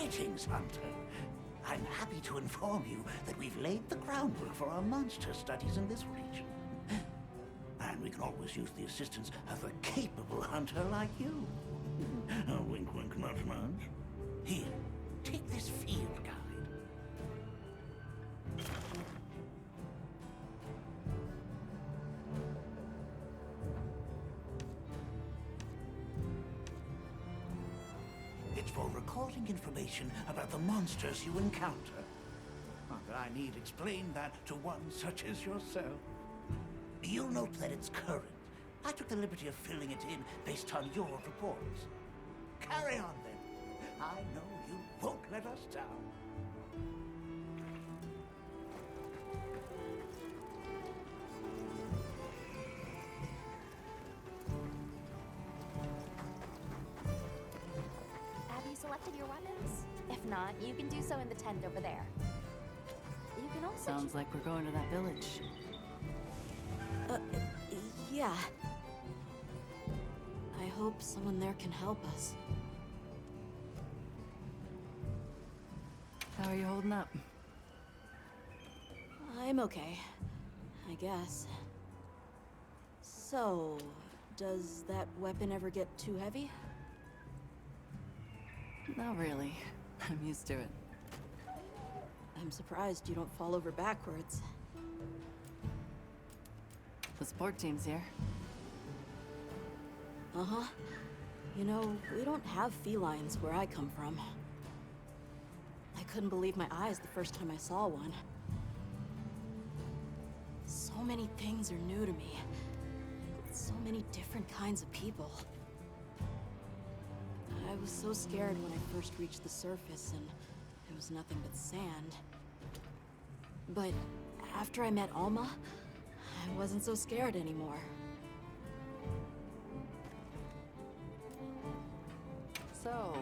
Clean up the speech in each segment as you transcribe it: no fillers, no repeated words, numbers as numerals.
Greetings, Hunter. I'm happy to inform you that we've laid the groundwork for our monster studies in this region. And we can always use the assistance of a capable hunter like you. Wink, wink, nudge, nudge. Here, take this field guide. It's for recording information about the monsters you encounter. Not that I need explain that to one such as yourself. You'll note that it's current. I took the liberty of filling it in based on your reports. Carry on then. I know you won't let us down. Have you selected your weapons? If not, you can do so in the tent over there. You can also... Sounds like we're going to that village. Yeah. I hope someone there can help us. How are you holding up? I'm okay, I guess. So, does that weapon ever get too heavy? Not really. I'm used to it. I'm surprised you don't fall over backwards. The sport team's here. Uh-huh. You know, we don't have felines where I come from. I couldn't believe my eyes the first time I saw one. So many things are new to me. So many different kinds of people. I was so scared when I first reached the surface and it was nothing but sand. But after I met Alma, I wasn't so scared anymore. So,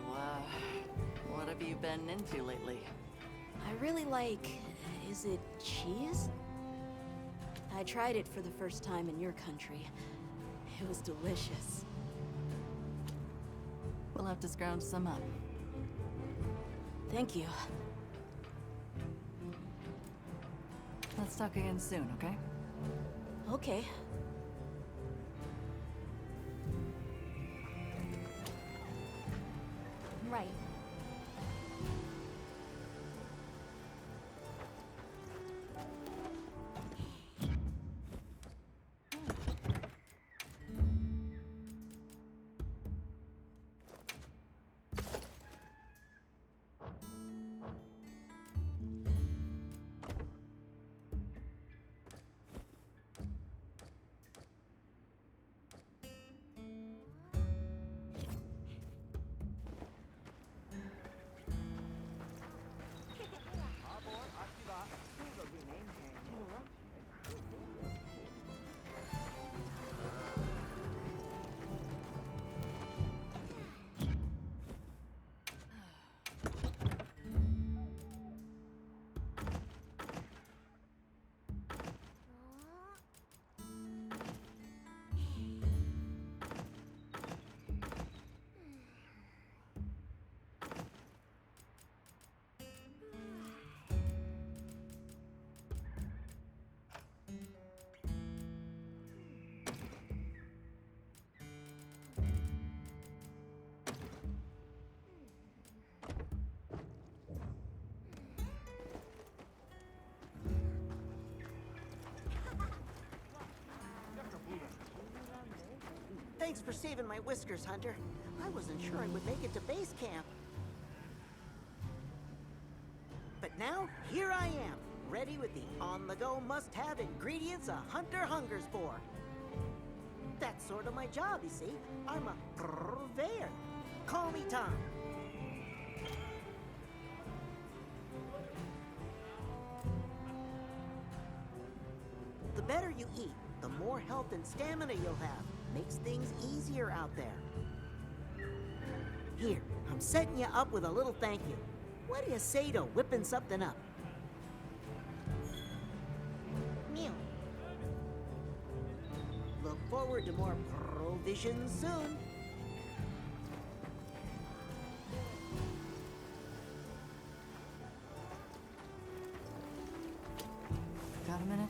what have you been into lately? I really like... is it cheese? I tried it for the first time in your country. It was delicious. We'll have to scrounge some up. Thank you. Let's talk again soon, okay? Okay. Right. Thanks for saving my whiskers, Hunter. I wasn't sure I would make it to base camp. But now, here I am, ready with the on-the-go must-have ingredients a hunter hungers for. That's sort of my job, you see. I'm a purveyor. Call me Tom. The better you eat, the more health and stamina you'll have. Makes things easier out there. Here, I'm setting you up with a little thank you. What do you say to whipping something up? Meow. Look forward to more provisions soon. minute?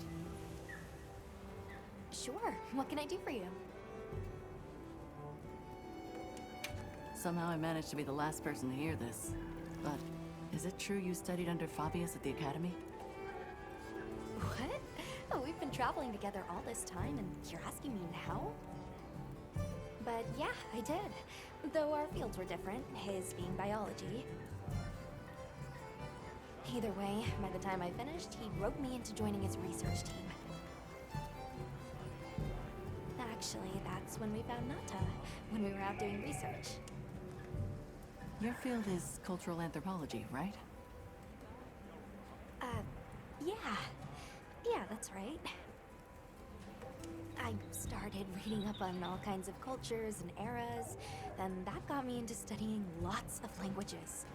Sure. What can I do for you? Somehow I managed to be the last person to hear this. But is it true you studied under Fabius at the academy? What? Oh, we've been traveling together all this time, and you're asking me now? But yeah, I did. Though our fields were different, his being biology. Either way, by the time I finished, he roped me into joining his research team. Actually, that's when we found Nata, when we were out doing research. Your field is cultural anthropology, right? Yeah. Yeah, that's right. I started reading up on all kinds of cultures and eras, then that got me into studying lots of languages,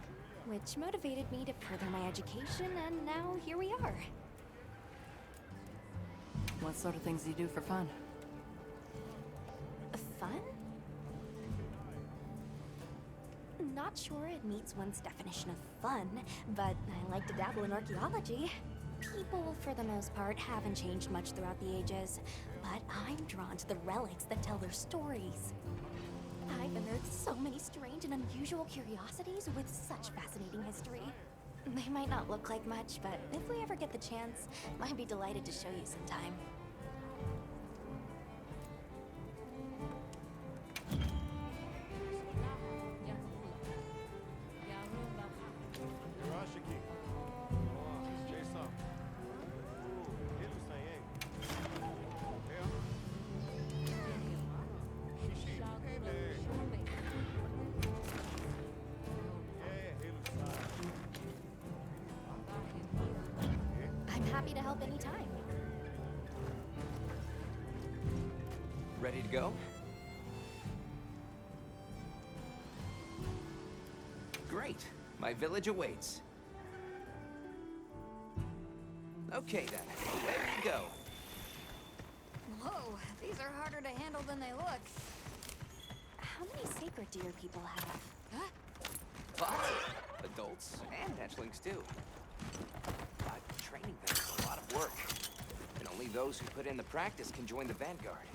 which motivated me to further my education, and now here we are. What sort of things do you do for fun? Fun? Not sure it meets one's definition of fun, but I like to dabble in archaeology. People, for the most part, haven't changed much throughout the ages, but I'm drawn to the relics that tell their stories. I've unearthed so many strange and unusual curiosities with such fascinating history. They might not look like much, but if we ever get the chance, I'd be delighted to show you sometime. I'm happy to help anytime. Ready to go? Great. My village awaits. Okay then, there you go. Whoa, these are harder to handle than they look. How many sacred deer people have? Lots. Adults and hatchlings too. But training them is a lot of work. And only those who put in the practice can join the vanguard.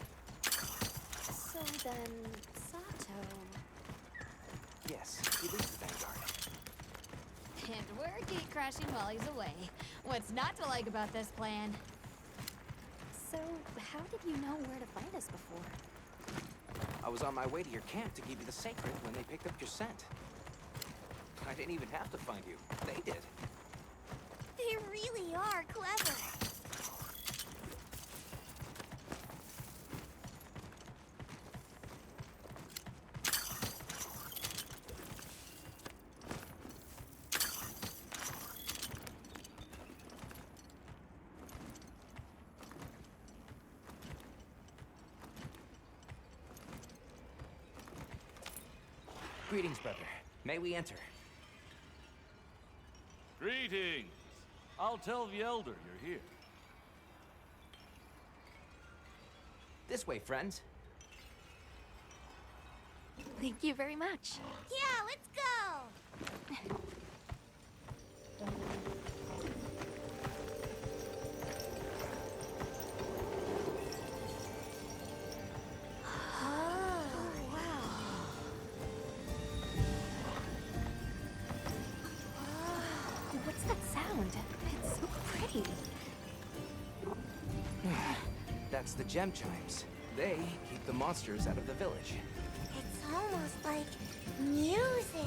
So then, Sato... Yes, he leads the vanguard. And we're gate crashing while he's away. What's not to like about this plan? So, how did you know where to find us before? I was on my way to your camp to give you the sacred when they picked up your scent. I didn't even have to find you. They did. They really are clever. Greetings, brother. May we enter? Greetings! I'll tell the Elder you're here. This way, friends. Thank you very much. Yeah, let's go! What's that sound? It's so pretty. That's the gem chimes. They keep the monsters out of the village. It's almost like music.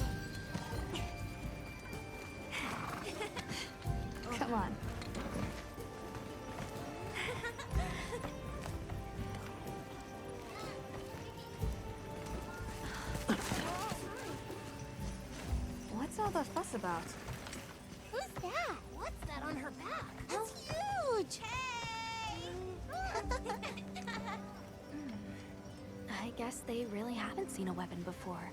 Come on. What's all the fuss about? Who's that? What's that on her back? It's huge! Hey! I guess they really haven't seen a weapon before.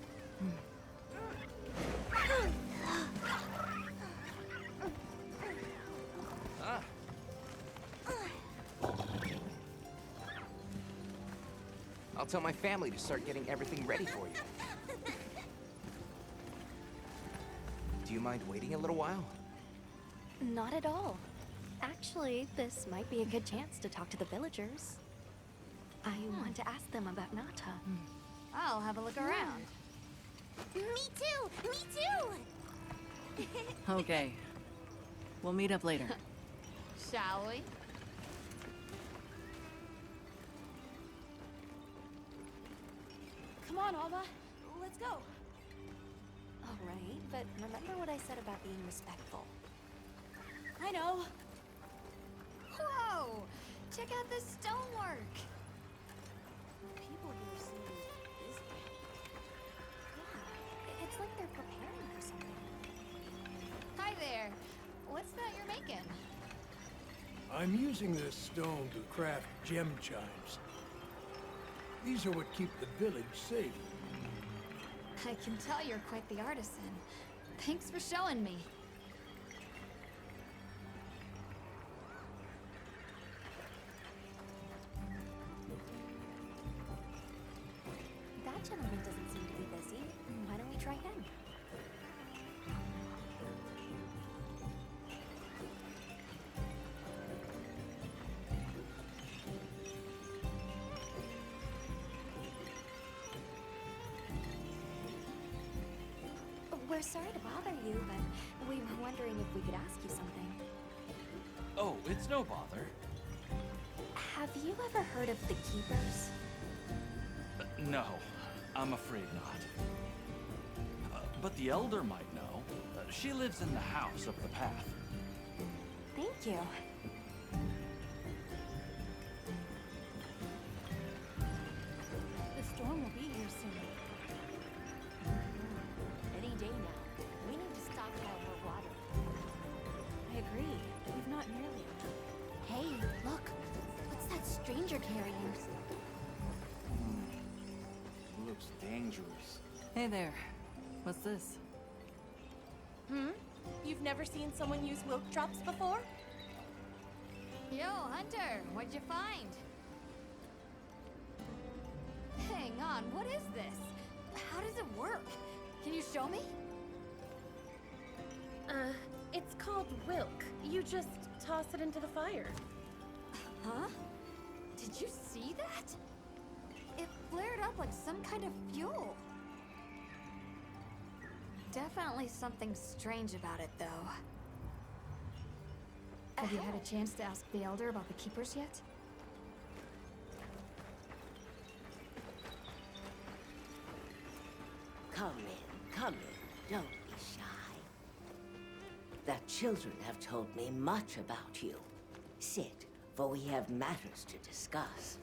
Ah. I'll tell my family to start getting everything ready for you. Do you mind waiting a little while? Not at all. Actually, this might be a good chance to talk to the villagers. I want to ask them about Nata. I'll have a look around. Me too! Me too! Okay. We'll meet up later. Shall we? Come on, Alma. Let's go. All right, but remember what I said about being respectful. I know. Whoa! Check out this stonework. People here seem busy. Yeah, it's like they're preparing for something. Hi there. What's that you're making? I'm using this stone to craft gem chimes. These are what keep the village safe. I can tell you're quite the artisan. Thanks for showing me. That gentleman doesn't seem to be busy. Why don't we try him? We're sorry to bother you, but we were wondering if we could ask you something. Oh, it's no bother. Have you ever heard of the Keepers? No, I'm afraid not. But the Elder might know. She lives in the house up the path. Thank you. The storm will be here soon. Any day now. We need to stockpile more water. I agree. We've not nearly enough. Hey, look. What's that stranger carrying? Looks dangerous. Hey there. What's this? You've never seen someone use milk drops before? Yo, Hunter, what'd you find? Hang on, what is this? How does it work? Can you show me? It's called Wilk. You just toss it into the fire. Huh? Did you see that? It flared up like some kind of fuel. Definitely something strange about it, though. Have you had a chance to ask the Elder about the Keepers yet? Come in. Don't be shy. The children have told me much about you. Sit, for we have matters to discuss.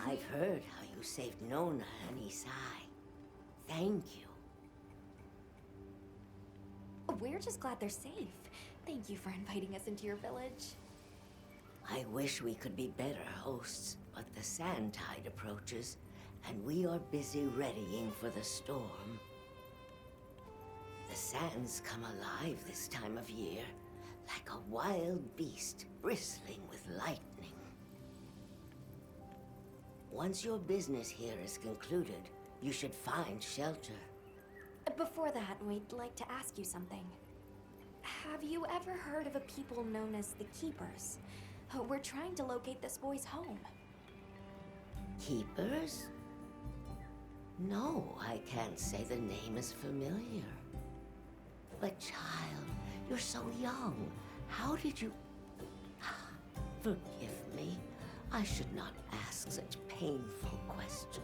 I've heard how you saved Nona and Isai. Thank you. We're just glad they're safe. Thank you for inviting us into your village. I wish we could be better hosts, but the sand tide approaches, and we are busy readying for the storm. The sands come alive this time of year, like a wild beast bristling with lightning. Once your business here is concluded, you should find shelter. Before that, we'd like to ask you something. Have you ever heard of a people known as the Keepers? We're trying to locate this boy's home. Keepers? No, I can't say the name is familiar. But child, you're so young. How did you... Forgive me. I should not ask such painful questions.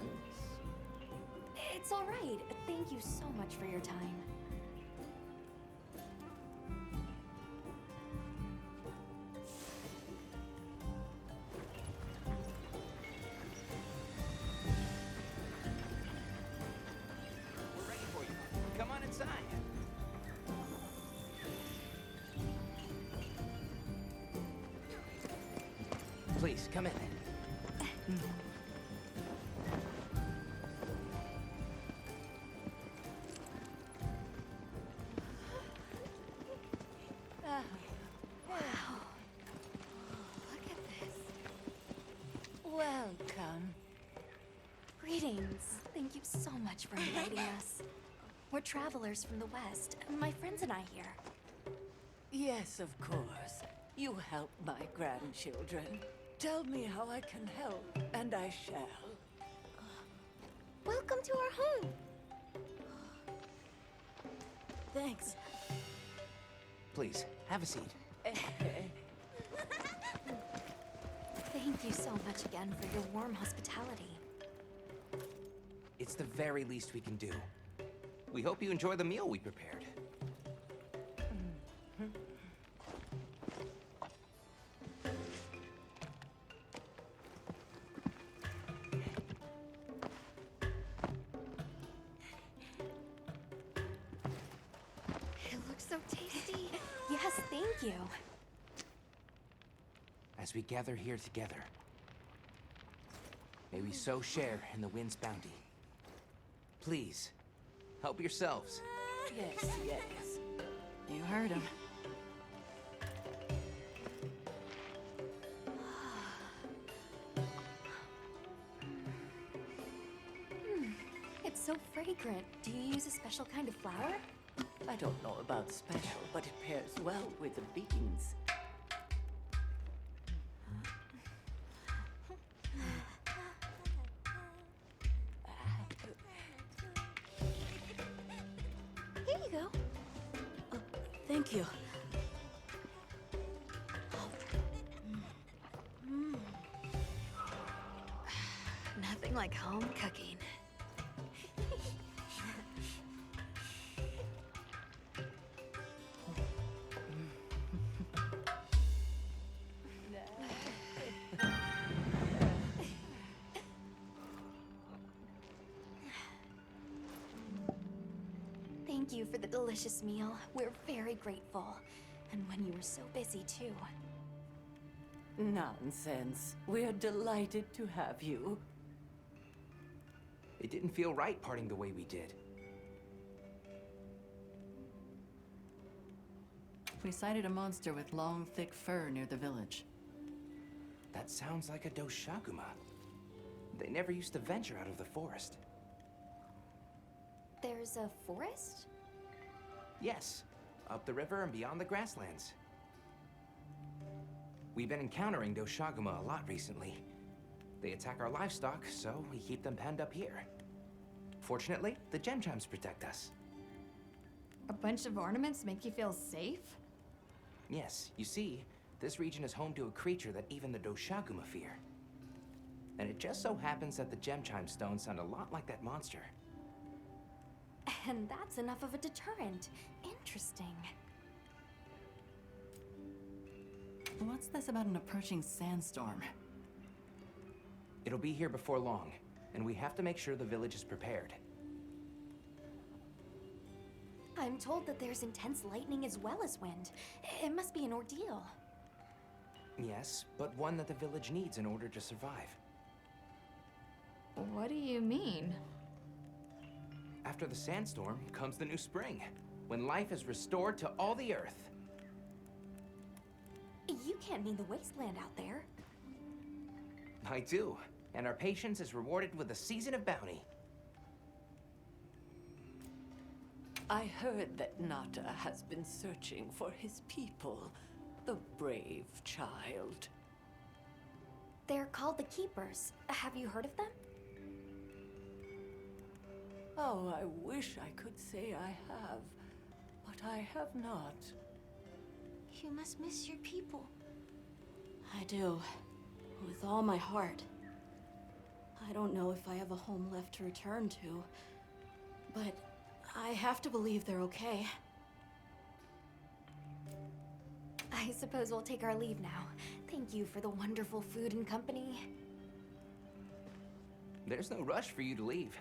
It's all right. Thank you so much for your time. We're ready for you. Come on inside. Please, come in. Look at this. Welcome. Greetings. Thank you so much for inviting us. We're travelers from the West. My friends and I here. Yes, of course. You help my grandchildren. Tell me how I can help, and I shall. Welcome to our home. Thanks. Please, have a seat. Thank you so much again for your warm hospitality. It's the very least we can do. We hope you enjoy the meal we prepared. It looks so tasty. Yes, thank you. As we gather here together, may we so share in the wind's bounty. Please, help yourselves. Yes, yes. You heard him. It's so fragrant. Do you use a special kind of flour? I don't know about special, but it pairs well with the beans. Here you go. Thank you. Nothing like home cooking. Thank you for the delicious meal. We're very grateful. And when you were so busy, too. Nonsense. We're delighted to have you. It didn't feel right parting the way we did. We sighted a monster with long, thick fur near the village. That sounds like a Doshaguma. They never used to venture out of the forest. There's a forest? Yes, up the river and beyond the grasslands. We've been encountering Doshaguma a lot recently. They attack our livestock, so we keep them penned up here. Fortunately, the gem chimes protect us. A bunch of ornaments make you feel safe? Yes, you see, this region is home to a creature that even the Doshaguma fear. And it just so happens that the gem chime stones sound a lot like that monster. And that's enough of a deterrent. Interesting. What's this about an approaching sandstorm? It'll be here before long, and we have to make sure the village is prepared. I'm told that there's intense lightning as well as wind. It must be an ordeal. Yes, but one that the village needs in order to survive. What do you mean? After the sandstorm comes the new spring, when life is restored to all the earth. You can't mean the wasteland out there. I do, and our patience is rewarded with a season of bounty. I heard that Nata has been searching for his people, the brave child. They're called the Keepers. Have you heard of them? Oh, I wish I could say I have, but I have not. You must miss your people. I do. With all my heart. I don't know if I have a home left to return to, but I have to believe they're okay. I suppose we'll take our leave now. Thank you for the wonderful food and company. There's no rush for you to leave.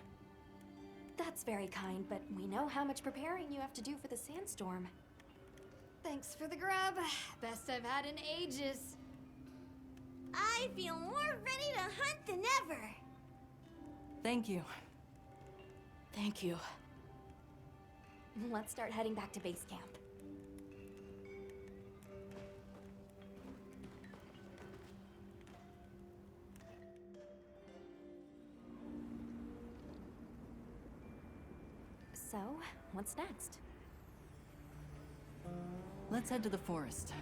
That's very kind, but we know how much preparing you have to do for the sandstorm. Thanks for the grub. Best I've had in ages. I feel more ready to hunt than ever. Thank you. Thank you. Let's start heading back to base camp. So, what's next? Let's head to the forest.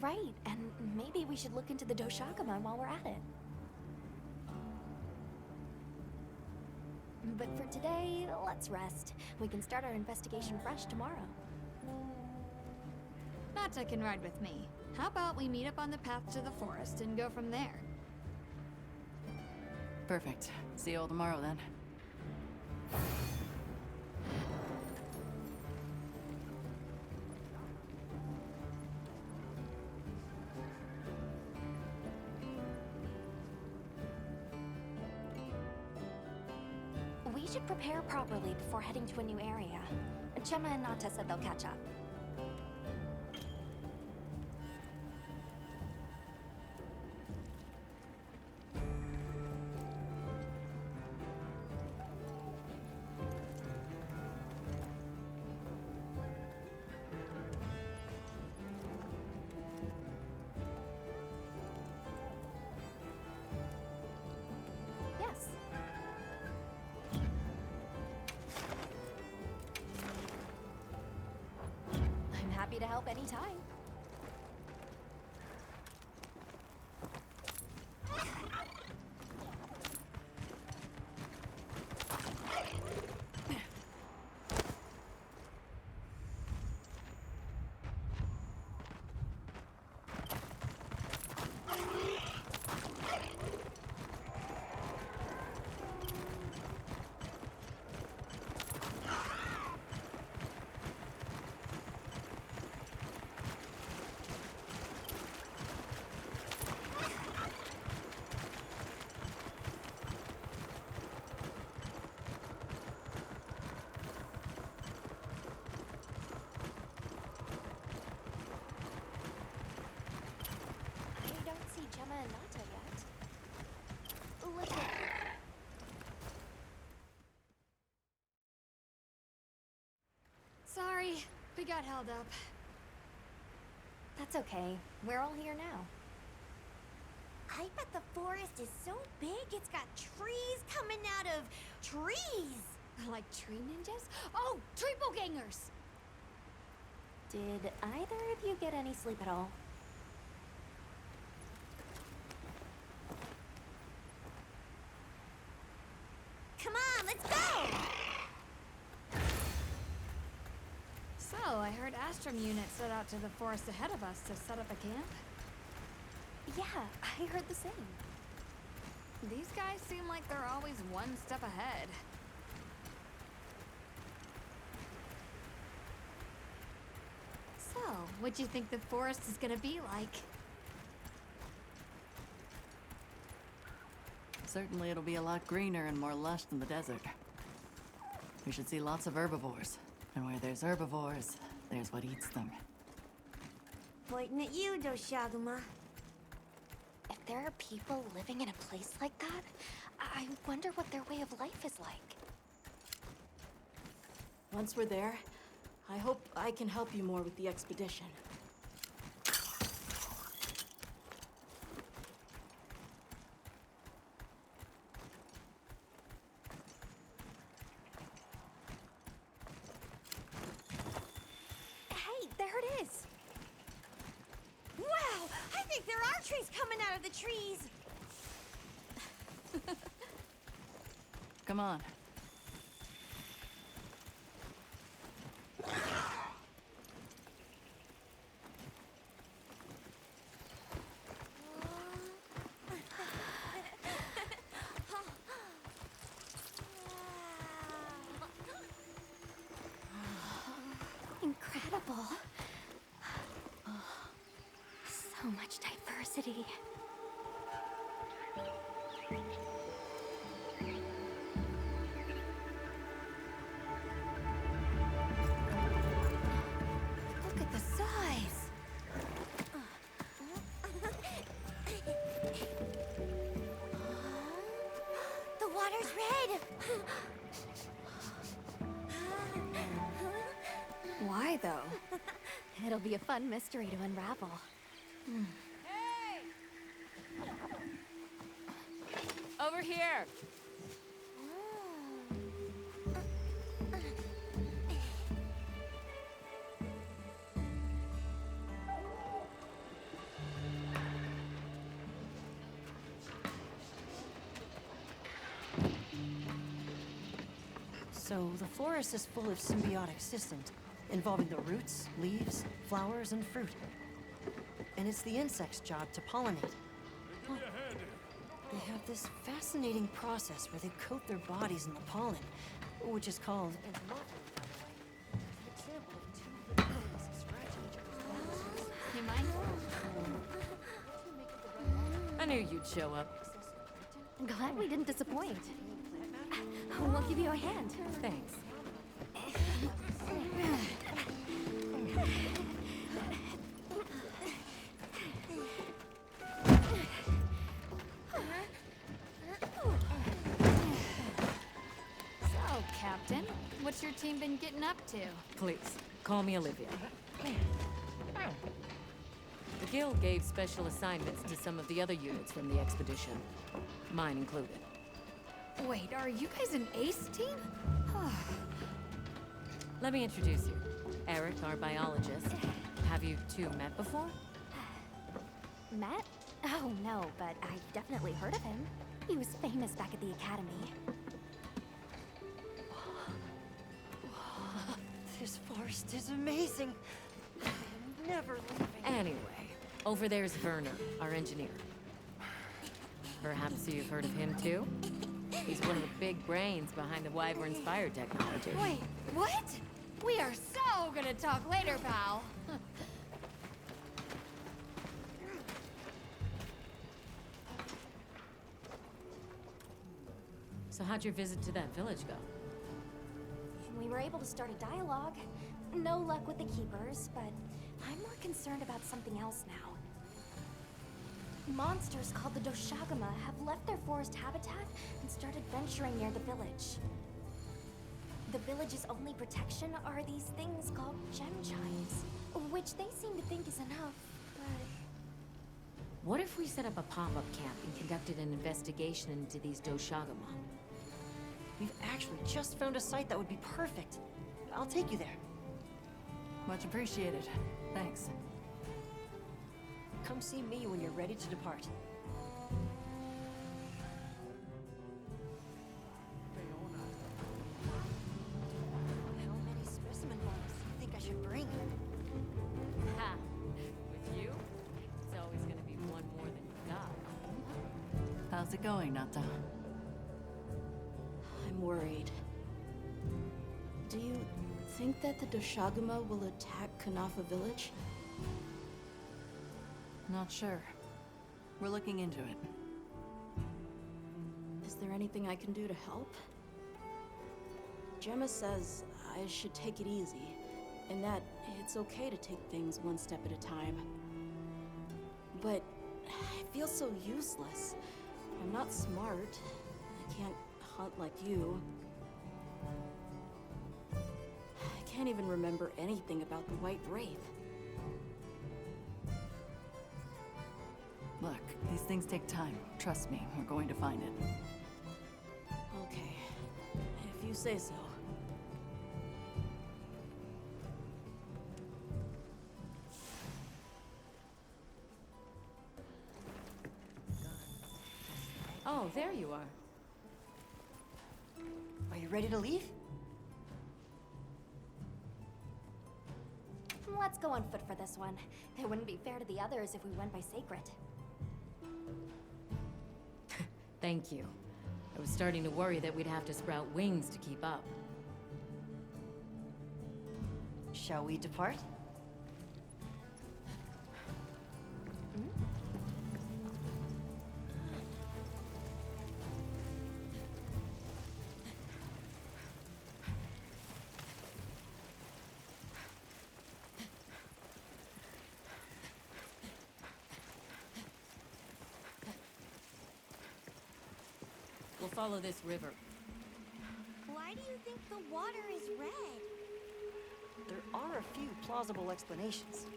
right, and maybe we should look into the Doshakamon while we're at it. But for today, let's rest. We can start our investigation fresh tomorrow. Nata can ride with me. How about we meet up on the path to the forest and go from there? Perfect. See you all tomorrow then. We should prepare properly before heading to a new area. Gemma and Nata said they'll catch up. Yes. I'm happy to help anytime. I don't see Gemma and Nata yet. Let's look. Sorry, we got held up. That's okay. We're all here now. I bet the forest is so big it's got trees coming out of trees. Like tree ninjas? Oh, triple gangers! Did either of you get any sleep at all? Come on, let's go! So, I heard Astrum unit set out to the forest ahead of us to set up a camp. Yeah, I heard the same. These guys seem like they're always one step ahead. So, what do you think the forest is gonna be like? Certainly it'll be a lot greener and more lush than the desert. We should see lots of herbivores. And where there's herbivores, there's what eats them. Pointing at you, Doshaguma. If there are people living in a place like that, I wonder what their way of life is like. Once we're there, I hope I can help you more with the expedition. Hey, there it is! Wow! I think there are trees coming out of the trees! Come on. Incredible. So much diversity. Look at the size. The water's red! Why, though? It'll be a fun mystery to unravel. Over here! So the forest is full of symbiotic systems, involving the roots, leaves, flowers, and fruit. And it's the insect's job to pollinate. Huh. They have this fascinating process where they coat their bodies in the pollen, which is called unraveling, by the way. It's an example of two living things scratching each other's bodies. You mind? I knew you'd show up. Glad we didn't disappoint. We'll give you a hand. Thanks. So, Captain, what's your team been getting up to? Please, call me Olivia. The Guild gave special assignments to some of the other units from the expedition, mine included. Wait, are you guys an ace team? Let me introduce you. Eric, our biologist. Have you two met before? Matt? Oh, no, but I've definitely heard of him. He was famous back at the academy. This forest is amazing. I'm never leaving. Anyway, over there's Werner, our engineer. Perhaps you've heard of him too? He's one of the big brains behind the Wyvern's fire technology. Wait, what? We are so gonna talk later, pal. So how'd your visit to that village go? We were able to start a dialogue. No luck with the keepers, but I'm more concerned about something else now. Monsters called the Doshagama have left their forest habitat and started venturing near the village. The village's only protection are these things called gem chimes, which they seem to think is enough, but... What if we set up a pop-up camp and conducted an investigation into these Doshagama? We've actually just found a site that would be perfect. I'll take you there. Much appreciated. Thanks. Come see me when you're ready to depart. How many specimen bottles do you think I should bring? Ha! With you, it's always gonna be one more than you got. How's it going, Nata? I'm worried. Do you think that the Doshagama will attack Kanafa village? Not sure. We're looking into it. Is there anything I can do to help? Gemma says I should take it easy, and that it's okay to take things one step at a time. But I feel so useless. I'm not smart. I can't hunt like you. I can't even remember anything about the White Wraith. Look, these things take time. Trust me, we're going to find it. Okay, if you say so. Oh, there you are. Are you ready to leave? Let's go on foot for this one. It wouldn't be fair to the others if we went by Sacred. Thank you. I was starting to worry that we'd have to sprout wings to keep up. Shall we depart? We'll follow this river. Why do you think the water is red? There are a few plausible explanations.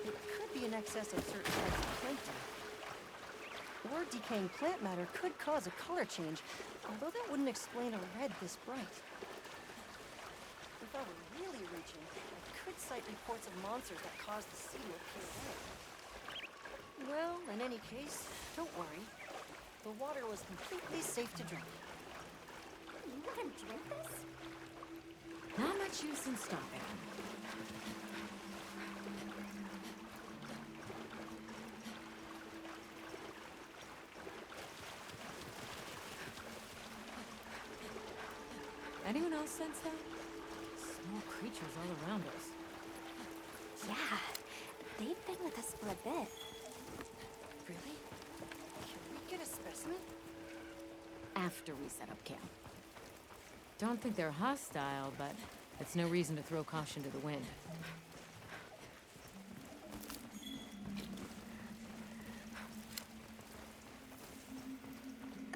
It could be in excess of certain types of plankton. Or decaying plant matter could cause a color change, although that wouldn't explain a red this bright. If I were really reaching, I could cite reports of monsters that cause the sea to appear red. Well, in any case, don't worry. The water was completely safe to drink. gonna drink this? Not much use in stopping. Anyone else sense that? Small creatures all around us. Yeah, they've been with us for a bit. Really? Can we get a specimen? After we set up camp. Don't think they're hostile, but it's no reason to throw caution to the wind.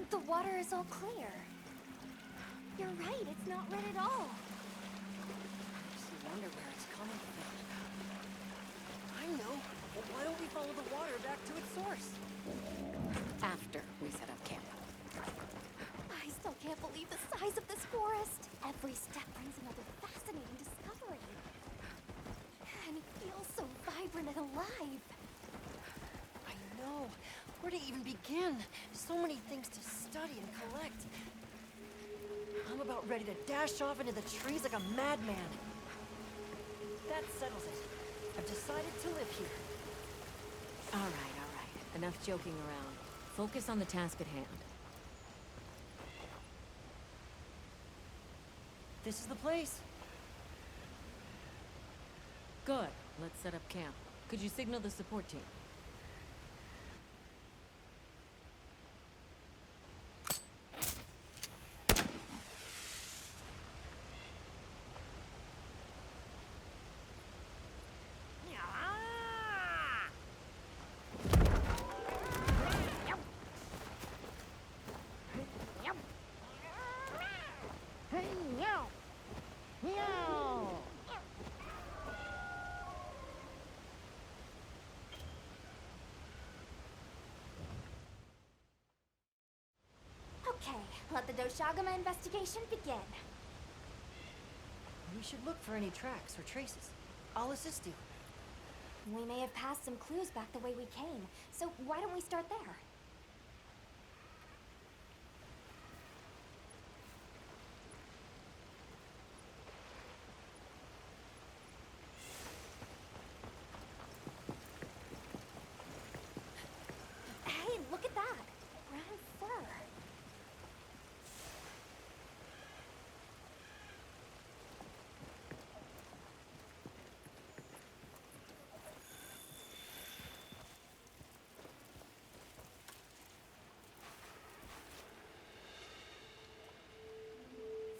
The water is all clear. You're right, it's not red at all. Makes you wonder where it's coming from. I know. Well, why don't we follow the water back to its source? After we set up camp. I still can't believe the size of this forest. Every step brings another fascinating discovery. And it feels so vibrant and alive. I know. Where to even begin? So many things to study and collect. I'm about ready to dash off into the trees like a madman. That settles it. I've decided to live here. All right. Enough joking around. Focus on the task at hand. This is the place. Good. Let's set up camp. Could you signal the support team? Okay, let the Doshagama investigation begin. We should look for any tracks or traces. I'll assist you. We may have passed some clues back the way we came, so why don't we start there? Hey, look at that! Brown fur.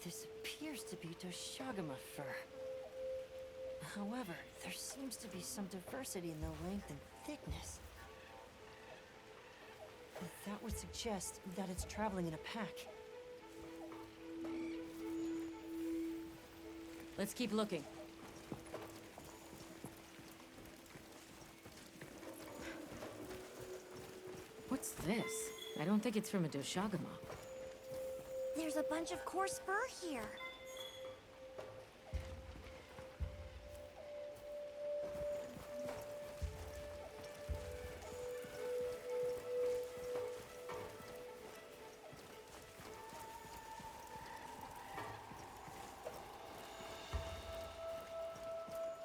This appears to be Doshagama fur. However, there seems to be some diversity in the length and thickness. That would suggest that it's traveling in a pack. Let's keep looking. What's this? I don't think it's from a Doshagama. There's a bunch of coarse fur here.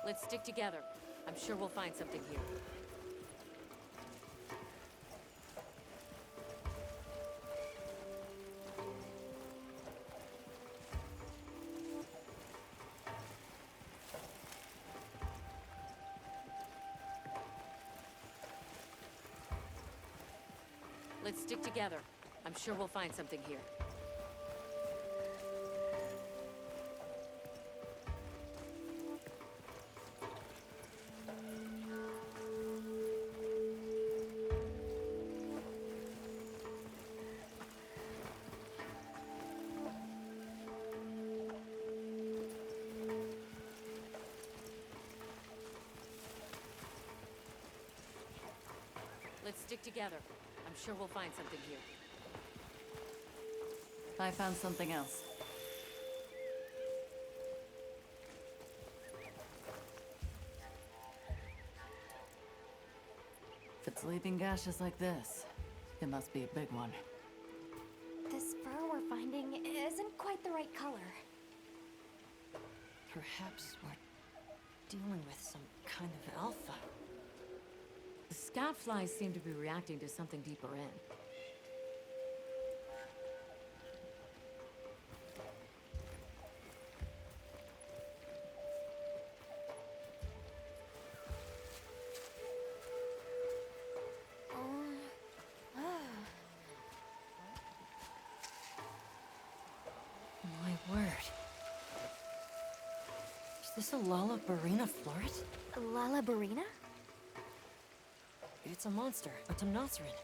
Let's stick together. I'm sure we'll find something here. Let's stick together. I'm sure we'll find something here. Let's stick together. I'm sure we'll find something here. I found something else. If it's leaving gashes like this, it must be a big one. This fur we're finding isn't quite the right bright color. Perhaps we're dealing with some kind of alpha. The scout flies seem to be reacting to something deeper in. My word. Is this a Lala Barina floret? Lala Barina? It's a monster, a Temnoceran.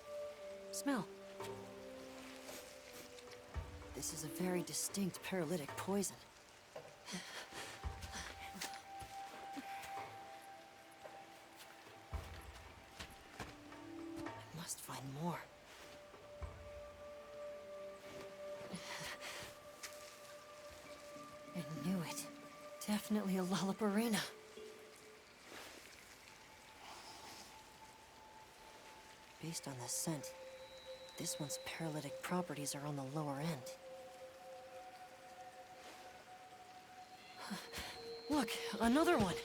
Smell. This is a very distinct paralytic poison. I must find more. I knew it. Definitely a Lala Barina. Based on the scent, this one's paralytic properties are on the lower end. Look, another one!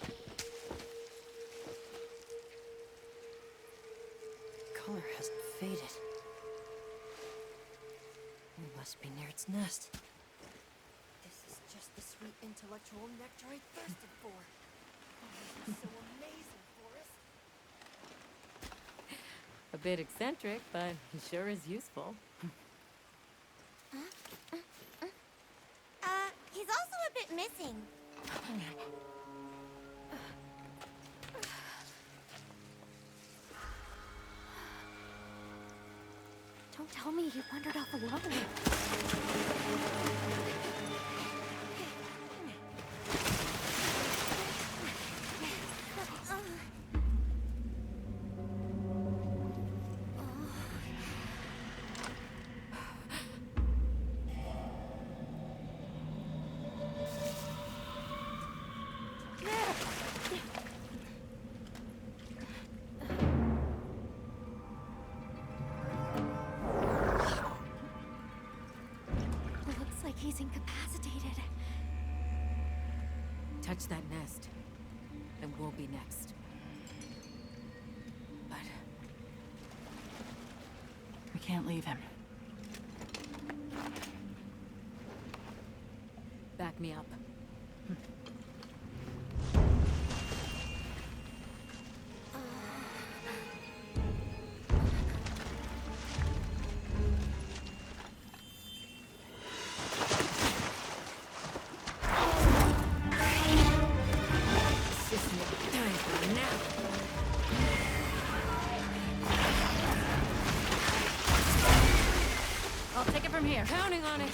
Color hasn't faded. We must be near its nest. This is just the sweet intellectual nectar I thirsted for. Oh, this is so amazing, Forrest. A bit eccentric, but he sure is useful. He's also a bit missing. Don't tell me he wandered off alone. Looks like he's incapacitated. Touch that nest, and we'll be next. But We can't leave him. back me up. I'll take it from here. Counting on it.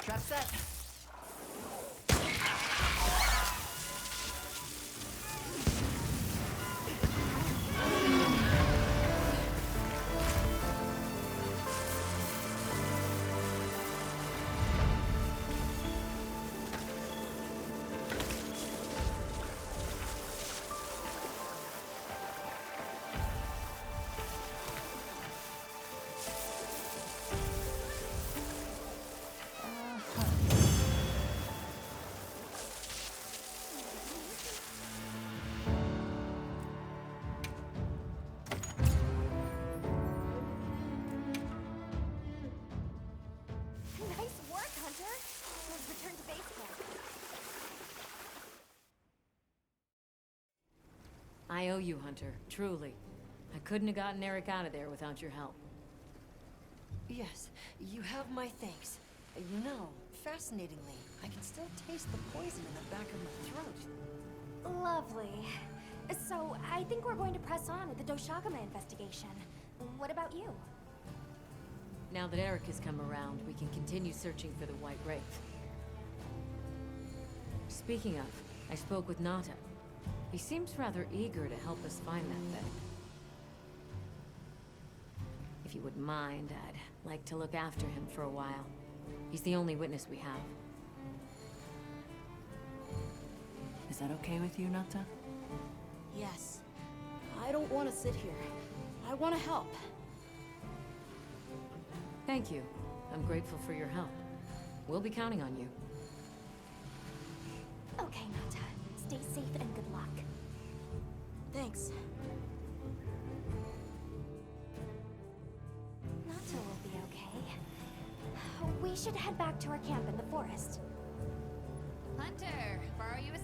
Trap set. Nice work, Hunter. Let's return to base camp. I owe you, Hunter. Truly. I couldn't have gotten Eric out of there without your help. Yes, you have my thanks. You know, fascinatingly, I can still taste the poison in the back of my throat. Lovely. So, I think we're going to press on with the Doshagama investigation. What about you? Now that Eric has come around, we can continue searching for the White Wraith. Speaking of, I spoke with Nata. He seems rather eager to help us find that thing. If you wouldn't mind, I'd like to look after him for a while. He's the only witness we have. Is that okay with you, Nata? Yes. I don't want to sit here. I want to help. Thank you. I'm grateful for your help. We'll be counting on you. Okay, Nata. Stay safe and good luck. Thanks. Nata will be okay. We should head back to our camp in the forest. Hunter, borrow you a